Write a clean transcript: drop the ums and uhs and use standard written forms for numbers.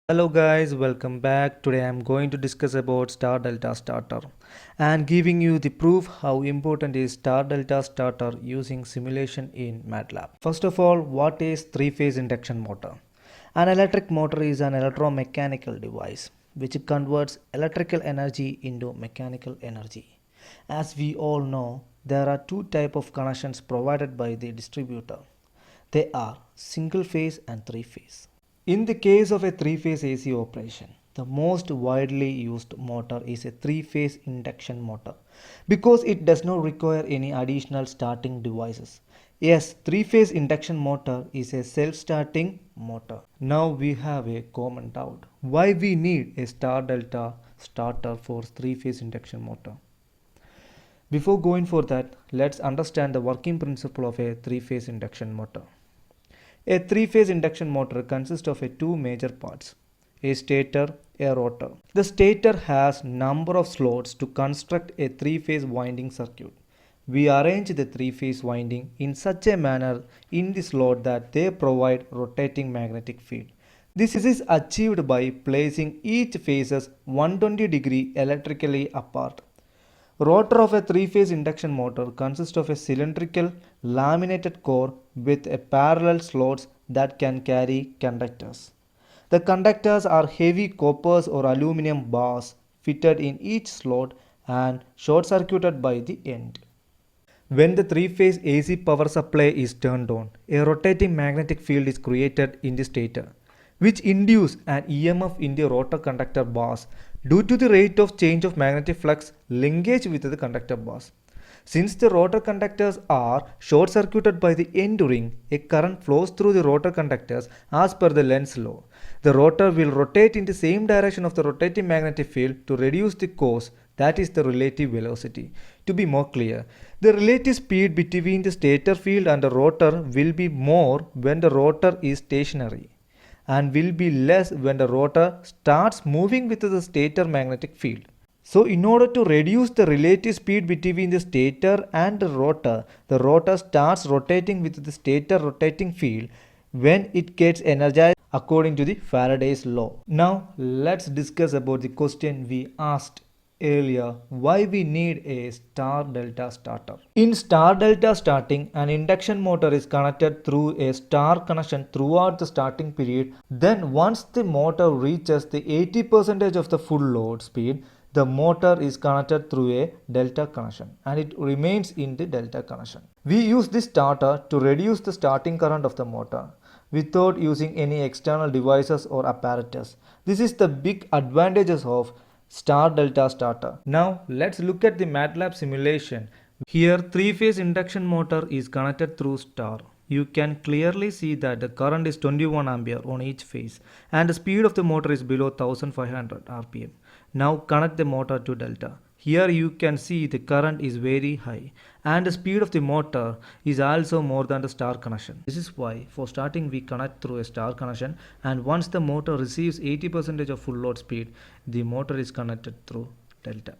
Hello guys, welcome back. Today I am going to discuss about StarDelta Starter and giving you the proof how important is StarDelta Starter using simulation in MATLAB. First of all, what is three-phase induction motor? An electric motor is an electromechanical device which converts electrical energy into mechanical energy. As we all know, there are two types of connections provided by the distributor. They are single phase and three phase. In the case of a three-phase AC operation, the most widely used motor is a three-phase induction motor because it does not require any additional starting devices. Yes, three-phase induction motor is a self-starting motor. Now we have a common doubt. Why we need a star-delta starter for three-phase induction motor? Before going for that, let's understand the working principle of a three-phase induction motor. A three-phase induction motor consists of two major parts, a stator, a rotor. The stator has number of slots to construct a three-phase winding circuit. We arrange the three-phase winding in such a manner in the slot that they provide rotating magnetic field. This is achieved by placing each phases 120 degree electrically apart. Rotor of a three-phase induction motor consists of a cylindrical laminated core with a parallel slots that can carry conductors. The conductors are heavy coppers or aluminum bars fitted in each slot and short-circuited by the end. When the three-phase AC power supply is turned on, a rotating magnetic field is created in the stator, which induces an EMF in the rotor conductor bars due to the rate of change of magnetic flux linkage with the conductor bars. Since the rotor conductors are short-circuited by the end ring, a current flows through the rotor conductors as per the Lenz's law. The rotor will rotate in the same direction of the rotating magnetic field to reduce the cause, that is the relative velocity. To be more clear, the relative speed between the stator field and the rotor will be more when the rotor is stationary and will be less when the rotor starts moving with the stator magnetic field. So in order to reduce the relative speed between the stator and the rotor starts rotating with the stator rotating field when it gets energized according to the Faraday's law. Now let's discuss about the question we asked earlier, why we need a star-delta starter. In star-delta starting, an induction motor is connected through a star connection throughout the starting period. Then once the motor reaches the 80% of the full load speed, the motor is connected through a delta connection and it remains in the delta connection. We use this starter to reduce the starting current of the motor without using any external devices or apparatus. This is the big advantages of StarDelta Starter. Now let's look at the MATLAB simulation. Here three-phase induction motor is connected through star. You can clearly see that the current is 21 ampere on each phase and the speed of the motor is below 1500 rpm. Now connect the motor to delta. Here you can see the current is very high and the speed of the motor is also more than the star connection. This is why for starting we connect through a star connection, and once the motor receives 80% of full load speed, the motor is connected through delta.